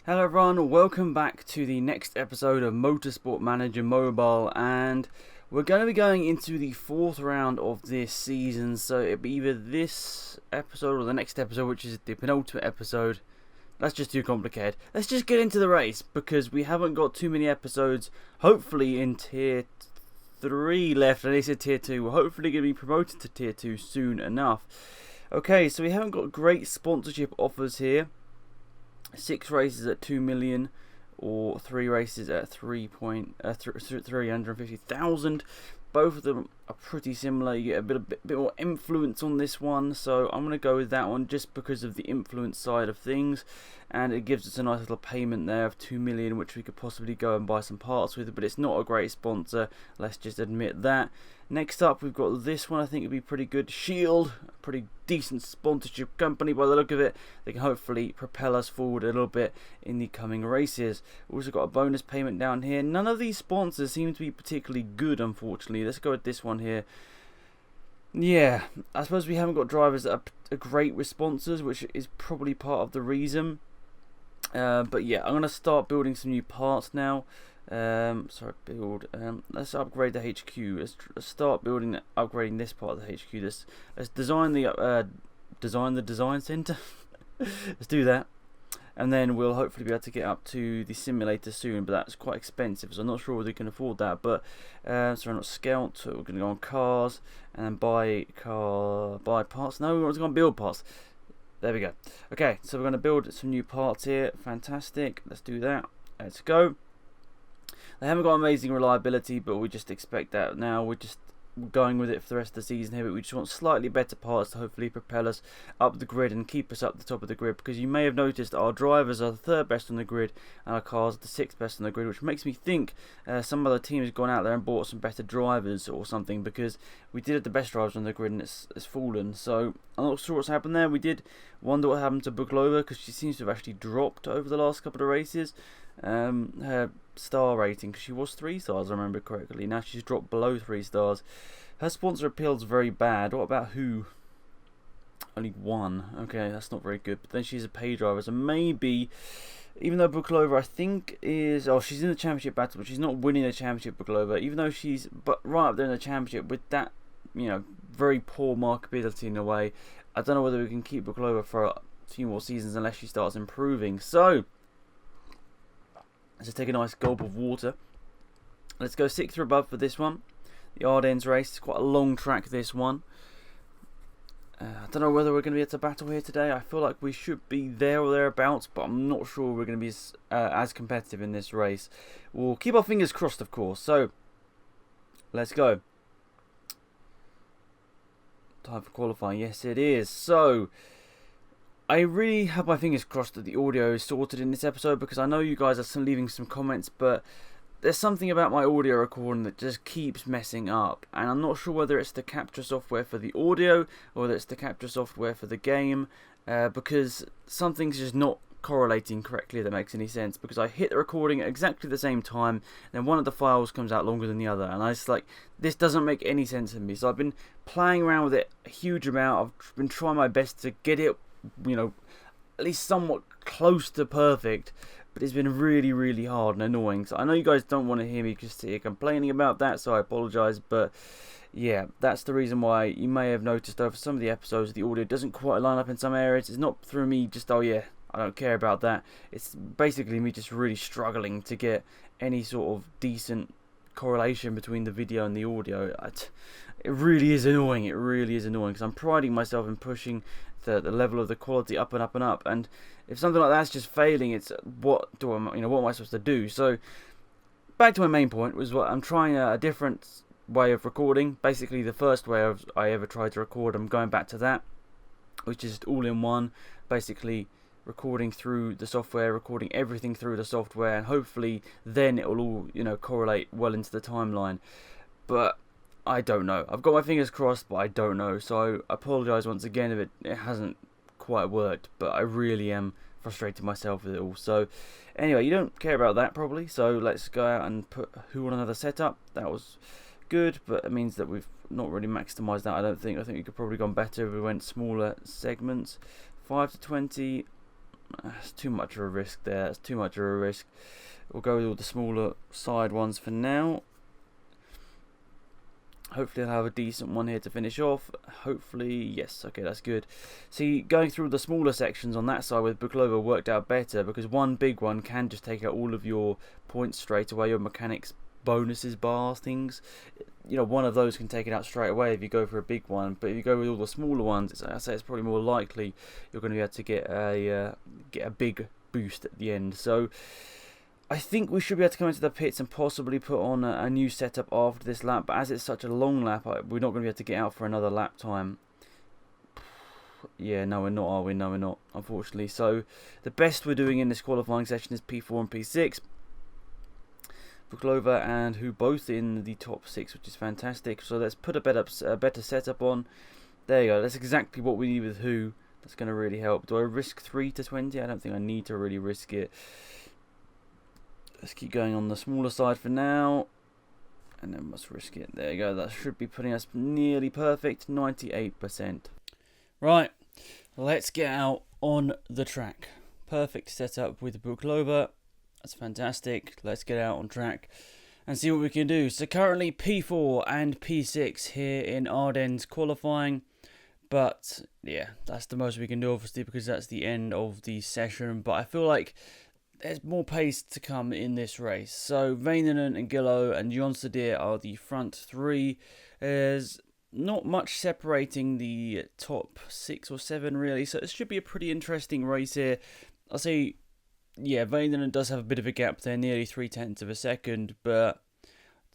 Hello everyone, welcome back to the next episode of Motorsport Manager Mobile, and we're going to be going into the fourth round of this season, so it'll be either this episode or the next episode, which is the penultimate episode. That's just too complicated. Let's just get into the race, because we haven't got too many episodes, hopefully in Tier 3 left, at least in Tier 2. We're hopefully going to be promoted to Tier 2 soon enough. Okay, so we haven't got great sponsorship offers here. 6 races at 2 million or 3 races at 350,000. Both of them are pretty similar. You get a bit more influence on this one, so I'm going to go with that one just because of the influence side of things, and it gives us a nice little payment there of 2 million, which we could possibly go and buy some parts with, but it's not a great sponsor, let's just admit that. Next up, we've got this one. I think it'd be pretty good. Shield, a pretty decent sponsorship company by the look of it. They can hopefully propel us forward a little bit in the coming races. We've also got a bonus payment down here. None of these sponsors seem to be particularly good, unfortunately. Let's go with this one here. Yeah, I suppose we haven't got drivers that are great with sponsors, which is probably part of the reason. But yeah, I'm going to start building some new parts now. Let's upgrade the HQ. Let's start upgrading this part of the HQ. Let's design the design center. Let's do that, and then we'll hopefully be able to get up to the simulator soon. But that's quite expensive, so I'm not sure whether we can afford that. But so we're not scout. So we're going to go on cars and buy parts. No, we want to go on build parts. There we go. Okay, so we're going to build some new parts here. Fantastic. Let's do that. Let's go. They haven't got amazing reliability, but we just expect that now. We're just going with it for the rest of the season here, but we just want slightly better parts to hopefully propel us up the grid and keep us up the top of the grid, because you may have noticed our drivers are the 3rd best on the grid and our cars are the 6th best on the grid, which makes me think some other team has gone out there and bought some better drivers or something, because we did have the best drivers on the grid and it's fallen. So I'm not sure what's happened there. We did wonder what happened to Buklova, because she seems to have actually dropped over the last couple of races. Her star rating, because she was 3 stars, I remember correctly. Now she's dropped below 3 stars. Her sponsor appeal is very bad. What about who? Only 1. Okay, that's not very good. But then she's a pay driver, so maybe, even though Buklova I think is, she's in the championship battle, but she's not winning the championship. Buklova, even though she's right up there in the championship with that, very poor markability in a way. I don't know whether we can keep Buklova for a few more seasons unless she starts improving. So let's just take a nice gulp of water. Let's go 6th or above for this one. The Ardennes race. It's quite a long track, this one. I don't know whether we're going to be able to battle here today. I feel like we should be there or thereabouts, but I'm not sure we're going to be as competitive in this race. We'll keep our fingers crossed, of course. So, let's go. Time for qualifying. Yes, it is. So, I really have my fingers crossed that the audio is sorted in this episode, because I know you guys are leaving some comments, but there's something about my audio recording that just keeps messing up, and I'm not sure whether it's the capture software for the audio or whether it's the capture software for the game, because something's just not correlating correctly, if that makes any sense, because I hit the recording at exactly the same time, and one of the files comes out longer than the other, and I just this doesn't make any sense to me. So I've been playing around with it a huge amount. I've been trying my best to get it, at least somewhat close to perfect, but it's been really, really hard and annoying. So I know you guys don't want to hear me just sit here complaining about that, so I apologise, but yeah, that's the reason why you may have noticed over some of the episodes the audio doesn't quite line up in some areas. It's not through me just, oh yeah, I don't care about that. It's basically me just really struggling to get any sort of decent correlation between the video and the audio. It really is annoying. It really is annoying, because I'm priding myself in pushing the level of the quality up and up and up, and if something like that's just failing, it's what am I supposed to do? So back to my main point was what I'm trying a different way of recording. Basically, the first way I ever tried to record, I'm going back to that, which is all in one, basically recording through the software, recording everything through the software, and hopefully then it will all correlate well into the timeline. But I don't know. I've got my fingers crossed, but I don't know. So I apologise once again if it hasn't quite worked, but I really am frustrated myself with it all. So anyway, you don't care about that probably, so let's go out and put who on another setup. That was good, but it means that we've not really maximised that. I think we could probably gone better if we went smaller segments. 5 to 20. That's too much of a risk there. That's too much of a risk. We'll go with all the smaller side ones for now. Hopefully I'll have a decent one here to finish off. Hopefully, yes, okay, that's good. See, going through the smaller sections on that side with Buklova worked out better, because one big one can just take out all of your points straight away, your mechanics bonuses, bars, things. You know, one of those can take it out straight away if you go for a big one, but if you go with all the smaller ones, I say it's probably more likely you're going to be able to get a big boost at the end. So I think we should be able to come into the pits and possibly put on a new setup after this lap, but as it's such a long lap, we're not going to be able to get out for another lap time. Yeah, no we're not, are we? No we're not, unfortunately. So the best we're doing in this qualifying session is P4 and P6. Buklova and Hu both in the top 6, which is fantastic. So let's put a better setup on. There you go, that's exactly what we need with Hu. That's going to really help. Do I risk 3 to 20? I don't think I need to really risk it. Let's keep going on the smaller side for now, and then let's risk it. There you go, that should be putting us nearly perfect, 98%. Right, let's get out on the track. Perfect setup with Buklova. That's fantastic. Let's get out on track and see what we can do. So currently P4 and P6 here in Ardennes qualifying. But yeah, that's the most we can do, obviously, because that's the end of the session. But I feel like there's more pace to come in this race. So Väinänen and Gillo and Jonsedir are the front 3. There's not much separating the top 6 or 7 really. So it should be a pretty interesting race here. I'll say, yeah, Väinänen does have a bit of a gap there, nearly 0.3 of a second. But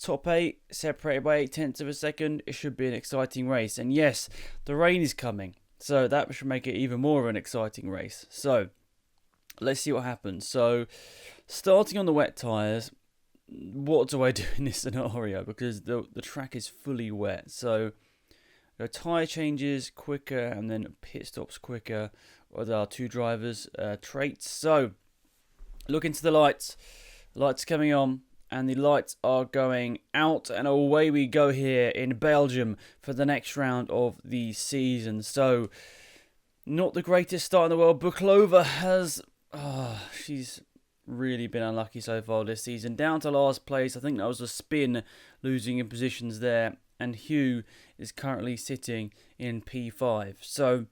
top 8 separated by 0.8 of a second. It should be an exciting race. And yes, the rain is coming. So that should make it even more of an exciting race. So let's see what happens. So, starting on the wet tyres, what do I do in this scenario? Because the track is fully wet. So, tyre changes quicker and then pit stops quicker. Or there are 2 drivers' traits. So, look into the lights. Lights coming on. And the lights are going out. And away we go here in Belgium for the next round of the season. So, not the greatest start in the world. Buklova has... she's really been unlucky so far this season. Down to last place. I think that was a spin, losing in positions there. And Hu is currently sitting in P5. So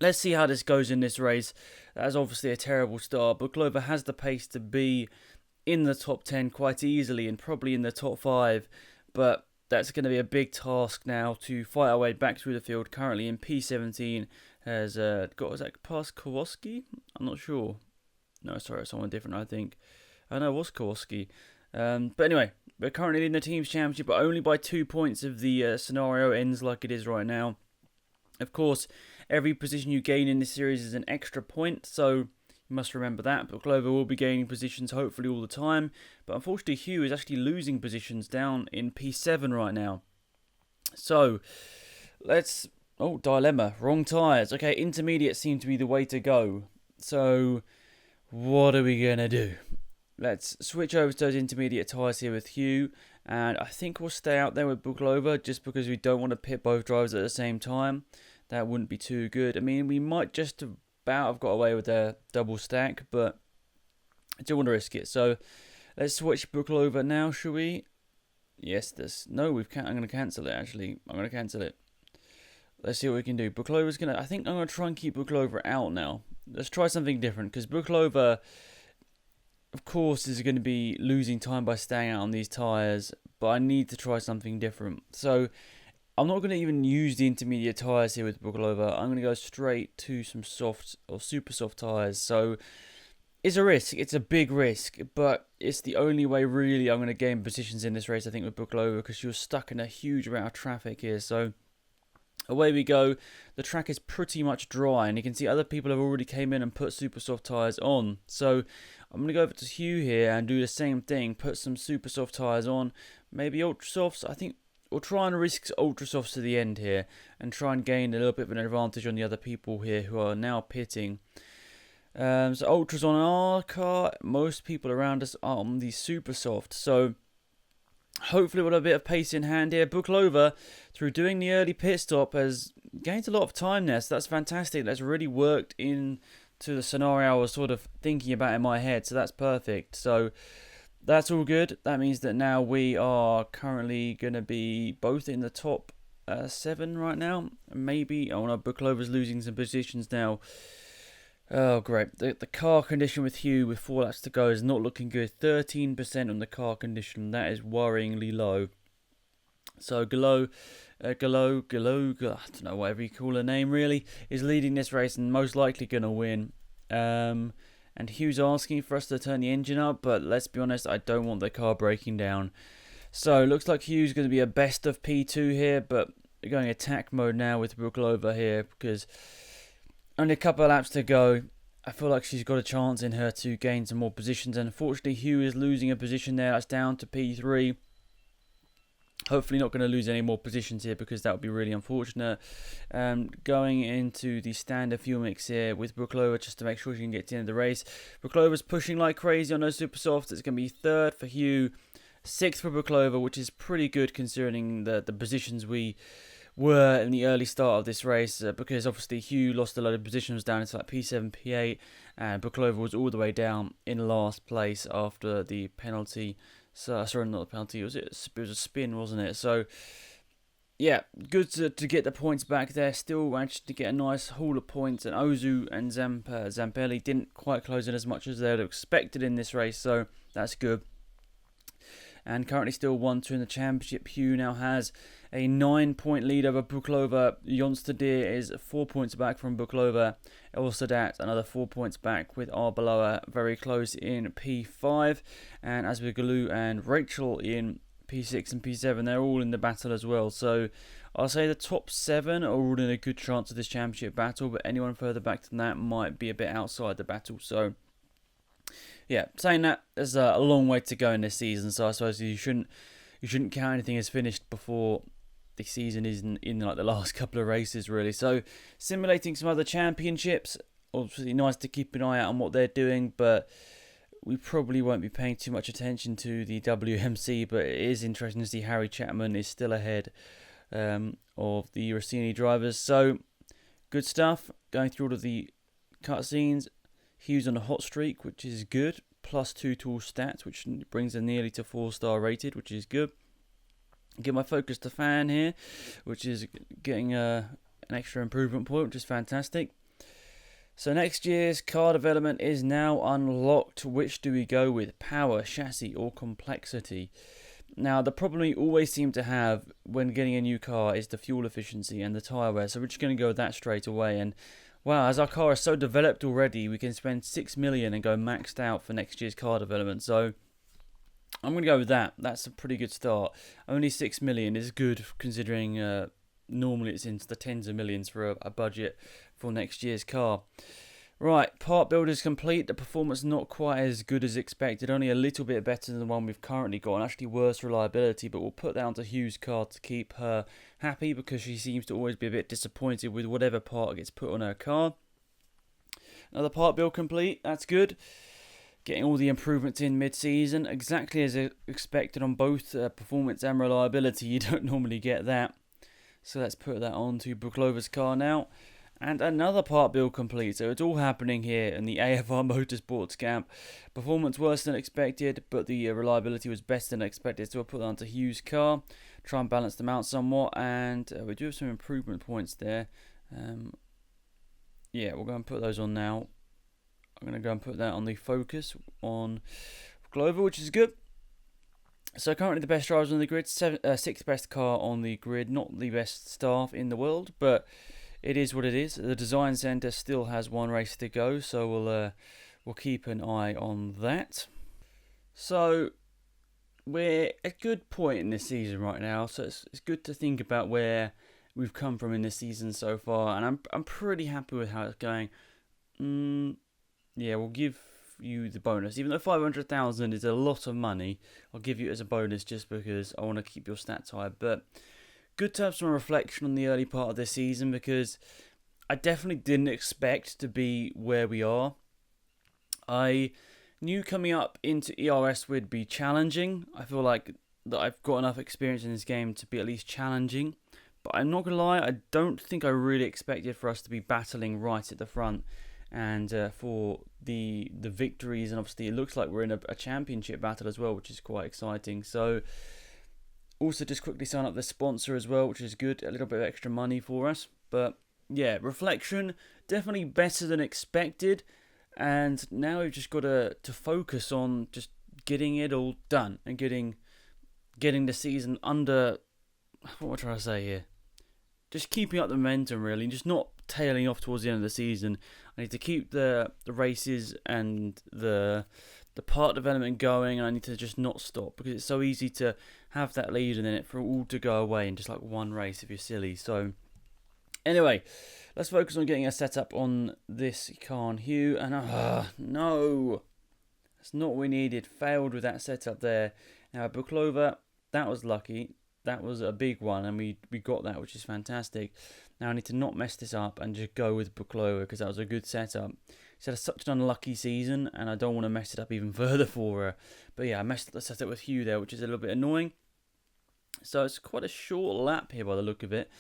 let's see how this goes in this race. That's obviously a terrible start. Buklova has the pace to be in the top 10 quite easily and probably in the top 5. But that's going to be a big task now to fight our way back through the field. Currently in P17. Has was that past Kowalski? I'm not sure. No, sorry, someone different, I think. I know it was Kowalski. But anyway, we're currently in the team's championship, but only by 2 points if the scenario ends like it is right now. Of course, every position you gain in this series is an extra point, so you must remember that. But Buklova will be gaining positions hopefully all the time. But unfortunately, Hu is actually losing positions down in P7 right now. So, let's... Oh, dilemma. Wrong tyres. Okay, intermediate seem to be the way to go. So, what are we going to do? Let's switch over to those intermediate tyres here with Hu. And I think we'll stay out there with Buklova just because we don't want to pit both drivers at the same time. That wouldn't be too good. I mean, we might just about have got away with a double stack, but I don't want to risk it. So, let's switch Buklova now, shall we? Yes, no, I'm going to cancel it, actually. I'm going to cancel it. Let's see what we can do. Buklova's going to... I think I'm going to try and keep Buklova out now. Let's try something different. Because Buklova, of course, is going to be losing time by staying out on these tyres. But I need to try something different. So, I'm not going to even use the intermediate tyres here with Buklova. I'm going to go straight to some soft or super soft tyres. So, it's a risk. It's a big risk. But it's the only way, really, I'm going to gain positions in this race, I think, with Buklova. Because you're stuck in a huge amount of traffic here. So... away we go. The track is pretty much dry, and you can see other people have already came in and put super soft tyres on. So I'm going to go over to Hu here and do the same thing. Put some super soft tyres on. Maybe ultra softs. I think we'll try and risk ultra softs to the end here and try and gain a little bit of an advantage on the other people here who are now pitting. So ultras on our car. Most people around us are on the super soft. So hopefully we'll have a bit of pace in hand here. Buklova, through doing the early pit stop, has gained a lot of time there, so that's fantastic. That's really worked in to the scenario I was sort of thinking about in my head, so that's perfect. So that's all good. That means that now we are currently going to be both in the top 7 right now. Maybe. Oh no, Booklover's losing some positions now. Oh, great. The car condition with Hugh with 4 laps to go is not looking good. 13% on the car condition. That is worryingly low. So Gallo, I don't know, whatever you call her name really, is leading this race and most likely going to win. And Hugh's asking for us to turn the engine up, but let's be honest, I don't want the car breaking down. So it looks like Hugh's going to be a best of P2 here, but we're going attack mode now with Brooklova here because only a couple of laps to go. I feel like she's got a chance in her to gain some more positions, and unfortunately Hugh is losing a position there. That's down to P3. Hopefully not going to lose any more positions here because that would be really unfortunate. Going into the standard fuel mix here with Brooklova just to make sure she can get to the end of the race. Brooklova's pushing like crazy on those super softs. It's going to be 3rd for Hugh, 6th for Brooklova, which is pretty good considering the positions we were in the early start of this race, because obviously Hugh lost a load of positions down into like P7, P8, and Brooklova was all the way down in last place after the penalty. So, sorry, not the penalty. It was a spin, wasn't it? So, yeah, good to get the points back there. Still managed to get a nice haul of points. And Ozu and Zampelli didn't quite close in as much as they had expected in this race. So, that's good. And currently still 1-2 in the championship. Hugh now has a 9-point lead over Brooklova. Jonstadir is 4 points back from Brooklova. Elsadat another 4 points back with Arbeloa very close in P5. And as with Galoo and Rachel in P6 and P7, they're all in the battle as well. So I'll say the top 7 are all in a good chance of this championship battle, but anyone further back than that might be a bit outside the battle. So yeah, saying that, there's a long way to go in this season, so I suppose you shouldn't count anything as finished before the season is in like the last couple of races really. So simulating some other championships, obviously nice to keep an eye out on what they're doing, but we probably won't be paying too much attention to the WMC, but it is interesting to see Harry Chapman is still ahead of the Rossini drivers. So good stuff, going through all of the cutscenes. Hughes on a hot streak, which is good. +2 to all stats, which brings her nearly to 4-star rated, which is good. Get my focus to fan here, which is getting an extra improvement point, which is fantastic. So next year's car development is now unlocked. Which do we go with? Power, chassis, or complexity? Now, the problem we always seem to have when getting a new car is the fuel efficiency and the tyre wear. So we're just going to go with that straight away. And wow, as our car is so developed already, we can spend 6 million and go maxed out for next year's car development. So I'm going to go with that. That's a pretty good start. Only 6 million is good considering normally it's into the tens of millions for a budget for next year's car. Right, part build is complete. The performance not quite as good as expected. Only a little bit better than the one we've currently got. And actually worse reliability. But we'll put that onto Hugh's car to keep her happy, because she seems to always be a bit disappointed with whatever part gets put on her car. Another part build complete. That's good. Getting all the improvements in mid-season. Exactly as expected on both performance and reliability. You don't normally get that. So let's put that onto Brooklova's car now. And another part build complete. So it's all happening here in the AFR Motorsports camp. Performance worse than expected, but the reliability was better than expected. So we'll put that onto Hugh's car. Try and balance them out somewhat. And we do have some improvement points there. Yeah, we'll go and put those on now. I'm going to go and put that on the Focus on Glover, which is good. So currently the best drivers on the grid. Sixth best car on the grid. Not the best staff in the world, but it is what it is. The design centre still has one race to go, so we'll keep an eye on that. So we're at a good point in this season right now, so it's good to think about where we've come from in this season so far, and I'm pretty happy with how it's going. Yeah, we'll give you the bonus, even though 500,000 is a lot of money. I'll give you it as a bonus just because I want to keep your stats high, but good to have some reflection on the early part of this season, because I definitely didn't expect to be where we are. I knew coming up into ERS would be challenging. I feel like that I've got enough experience in this game to be at least challenging. But I'm not going to lie, I don't think I really expected for us to be battling right at the front and for the victories, and obviously it looks like we're in a championship battle as well, which is quite exciting. So also just quickly sign up the sponsor as well, which is good, a little bit of extra money for us. But yeah, reflection, definitely better than expected, and now we've just got to focus on just getting it all done and getting the season under, what am I trying to say here? Just keeping up the momentum, really, and just not tailing off towards the end of the season. I need to keep the races and the part development going, and I need to just not stop, because it's so easy to have that lead and then for it all to go away in just like one race if you're silly. So anyway, let's focus on getting a setup on this car and Hugh, and no, that's not what we needed. Failed with that setup there. Now Buklova, that was lucky. That was a big one, and we got that, which is fantastic. Now I need to not mess this up and just go with Buklova, because that was a good setup. She's had such an unlucky season, and I don't want to mess it up even further for her. But yeah, I messed up the setup with Hugh there, which is a little bit annoying. So it's quite a short lap here by the look of it.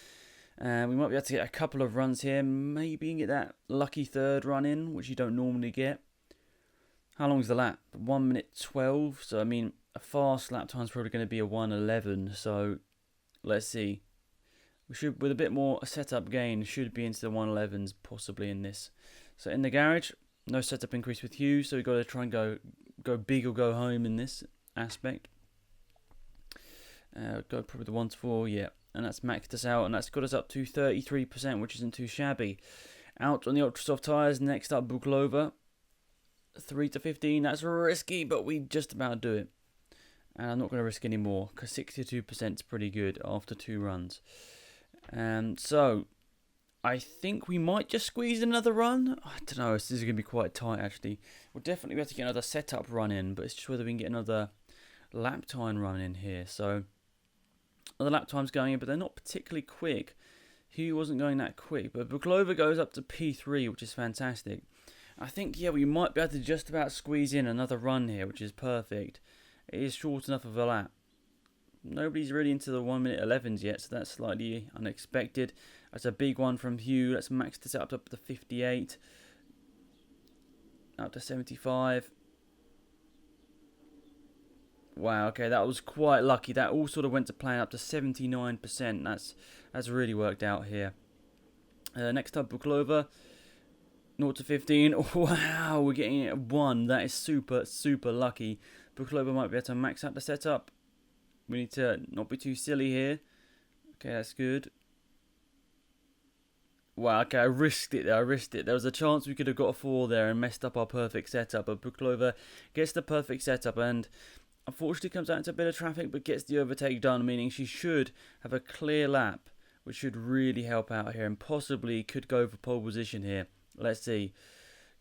We might be able to get a couple of runs here. Maybe get that lucky third run in, which you don't normally get. How long is the lap? 1 minute 12. So I mean, a fast lap time is probably going to be a 1:11. So let's see. We should, with a bit more setup gain, should be into the 1:11s possibly in this. So in the garage, no setup increase with Hugh. So we've got to try and go big or go home in this aspect. Go probably the 1-4, yeah. And that's maxed us out, and that's got us up to 33%, which isn't too shabby. Out on the ultra soft tyres, next up Buklova. 3-15, that's risky, but we just about do it. And I'm not going to risk any more, because 62% is pretty good after 2 runs. So, I think we might just squeeze another run. I don't know, this is going to be quite tight actually. We'll definitely have to get another setup run in, but it's just whether we can get another lap time run in here. So, other lap times going in, but they're not particularly quick. Hugh wasn't going that quick, but Buklova goes up to P3, which is fantastic. I think, yeah, we might be able to just about squeeze in another run here, which is perfect. It is short enough of a lap. Nobody's really into the 1 minute 11s yet, so that's slightly unexpected. That's a big one from Hugh. Let's max this up to 58. Up to 75. Wow, okay, that was quite lucky. That all sort of went to plan up to 79%. That's really worked out here. Next up, Buklova. 0-15. Wow, we're getting it at 1. That is super, super lucky. Buklova might be able to max out the setup. We need to not be too silly here. Okay, that's good. Wow, okay, I risked it there. There was a chance we could have got a 4 there and messed up our perfect setup. But Buklova gets the perfect setup and unfortunately comes out into a bit of traffic, but gets the overtake done, meaning she should have a clear lap, which should really help out here and possibly could go for pole position here. Let's see.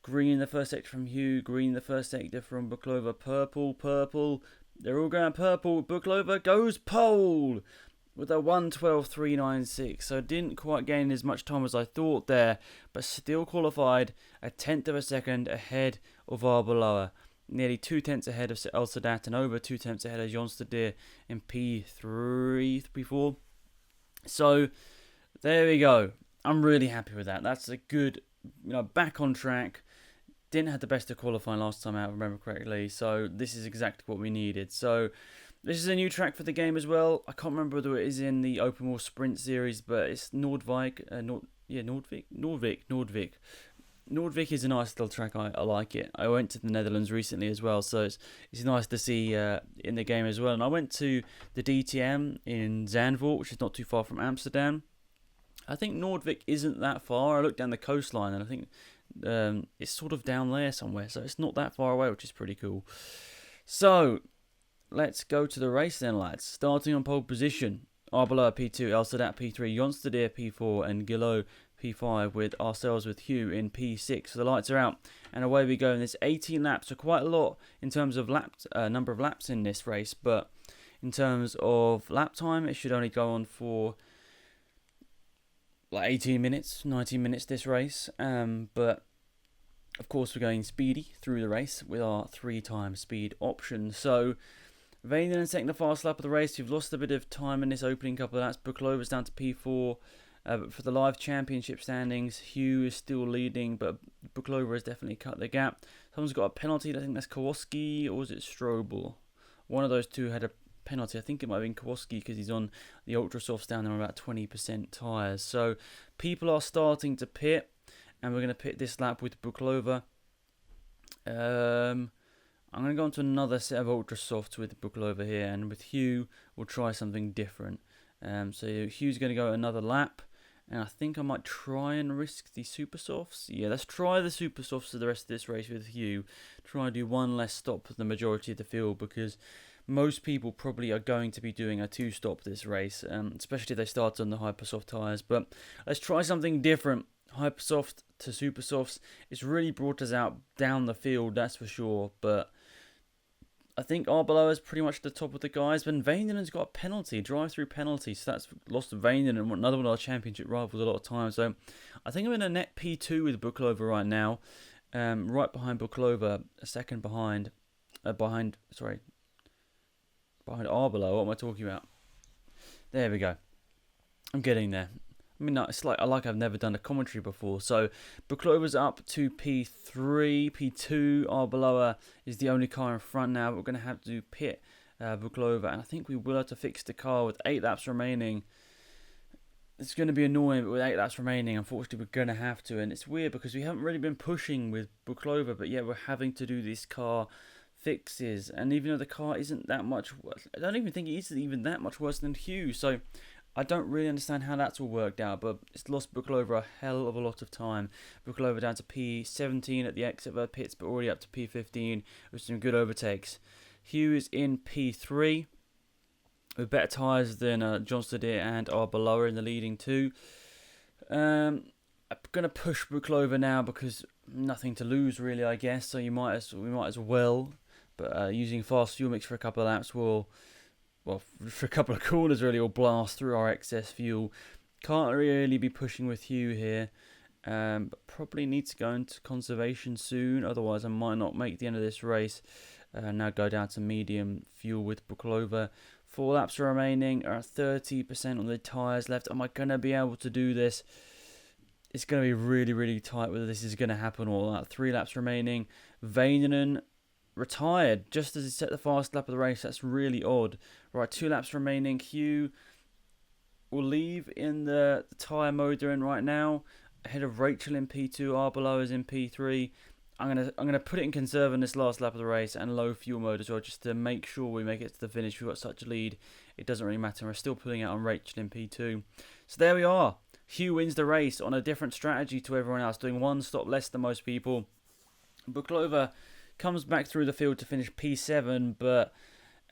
Green in the first sector from Hugh. Green in the first sector from Buklova. Purple. They're all going purple. Buklova goes pole with a 1:12.396. So didn't quite gain as much time as I thought there, but still qualified a tenth of a second ahead of Arbeloa. Nearly 2 tenths ahead of El Sadat and over 2 tenths ahead of Jonstadir in P3, P4. So there we go. I'm really happy with that. That's a good, back on track. Didn't have the best of qualifying last time out, if I remember correctly. So this is exactly what we needed. So this is a new track for the game as well. I can't remember whether it is in the Open Wheel Sprint series, but it's Nordvik. Nordvik is a nice little track. I like it. I went to the Netherlands recently as well, so it's nice to see in the game as well. And I went to the DTM in Zandvoort, which is not too far from Amsterdam. I think Nordvik isn't that far. I looked down the coastline, and I think it's sort of down there somewhere, so it's not that far away, which is pretty cool. So let's go to the race then, lads. Starting on pole position, Arbeloa P2, El Sadat P3, Jonstadir P4, and Gillot P5, with ourselves with Hugh in P6. So the lights are out, and away we go. And there's 18 laps, so quite a lot in terms of number of laps in this race. But in terms of lap time, it should only go on for like 18 minutes, 19 minutes this race. But of course we're going speedy through the race with our 3-time speed option. So Vainen taking the fast lap of the race. We've lost a bit of time in this opening couple of laps. Buklova's down to P4. But for the live championship standings, Hugh is still leading, but Buklova has definitely cut the gap. Someone's got a penalty. I think that's Kowalski, or was it Strobel? One of those two had a penalty. I think it might have been Kowalski because he's on the ultra softs down there on about 20% tyres. So people are starting to pit, and we're going to pit this lap with Buklova. I'm going to go on to another set of ultra softs with Buklova here, and with Hugh we'll try something different. So Hugh's going to go another lap, and I think I might try and risk the super softs. Yeah, let's try the super softs for the rest of this race with Hugh. Try and do one less stop for the majority of the field, because most people probably are going to be doing a 2-stop this race, especially if they start on the Hypersoft tyres. But let's try something different. Hypersoft to super softs. It's really brought us out down the field, that's for sure. But I think Arbeloa is pretty much the top of the guys. But Vainenen's got a penalty, drive-through penalty. So that's lost Vainenen, another one of our championship rivals, a lot of times. So I think I'm in a net P2 with Buklova right now. Right behind Buklova, a second behind Arbeloa. What am I talking about? There we go. I'm getting there. I mean, it's like I've never done a commentary before. So Buklova's up to P3, P2. Arbeloa is the only car in front now. We're going to have to pit Buklova, and I think we will have to fix the car with 8 laps remaining. It's going to be annoying, but with 8 laps remaining, unfortunately, we're going to have to. And it's weird because we haven't really been pushing with Buklova, but yet we're having to do this car fixes. And even though the car isn't that much worse, I don't even think it is even that much worse than Hugh. So I don't really understand how that's all worked out, but it's lost Buklova a hell of a lot of time. Buklova down to P17 at the exit of her pits, but already up to P15 with some good overtakes. Hugh is in P3 with better tyres than Johnstadter and Arbeloa in the leading two. I'm going to push Buklova now because nothing to lose really, I guess, so we might as well. But using fast fuel mix for a couple of laps will... Well, for a couple of corners really, will blast through our excess fuel. Can't really be pushing with Hugh here. But probably need to go into conservation soon. Otherwise, I might not make the end of this race. Now go down to medium fuel with Buklova. 4 laps remaining. 30% on the tyres left. Am I going to be able to do this? It's going to be really, really tight whether this is going to happen or not. 3 laps remaining. Vainenen retired just as he set the fast lap of the race. That's really odd. Right, 2 laps remaining. Hugh will leave in the tyre mode they're in right now, ahead of Rachel in P2. Arbeloa is in P3. I'm gonna put it in conserve in this last lap of the race and low fuel mode as well, just to make sure we make it to the finish. We've got such a lead, it doesn't really matter. We're still pulling out on Rachel in P2. So there we are. Hugh wins the race on a different strategy to everyone else, doing 1 stop less than most people. Buklova comes back through the field to finish P7, but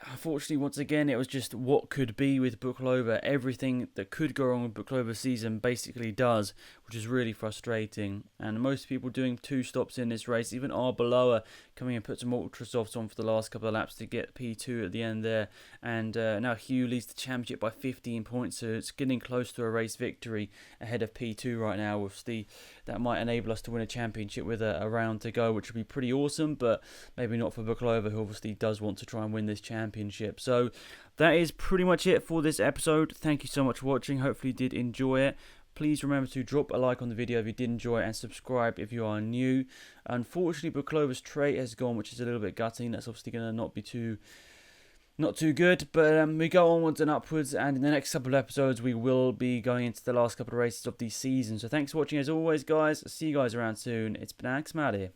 unfortunately, once again, it was just what could be with Buklova. Everything that could go wrong with Buklova's season basically does, which is really frustrating. And most people doing 2 stops in this race, even Arbeloa coming and put some ultra softs on for the last couple of laps to get P2 at the end there. And now Hugh leads the championship by 15 points, so it's getting close to a race victory ahead of P2 right now. That might enable us to win a championship with a round to go, which would be pretty awesome, but maybe not for Buklova, who obviously does want to try and win this championship. So that is pretty much it for this episode. Thank you so much for watching. Hopefully you did enjoy it. Please remember to drop a like on the video if you did enjoy it, and subscribe if you are new. Unfortunately, Buklova's trait has gone, which is a little bit gutting. That's obviously going to not too good, but we go onwards and upwards, and in the next couple of episodes we will be going into the last couple of races of the season. So thanks for watching as always, guys. See you guys around soon. It's been Alex, I'm out here.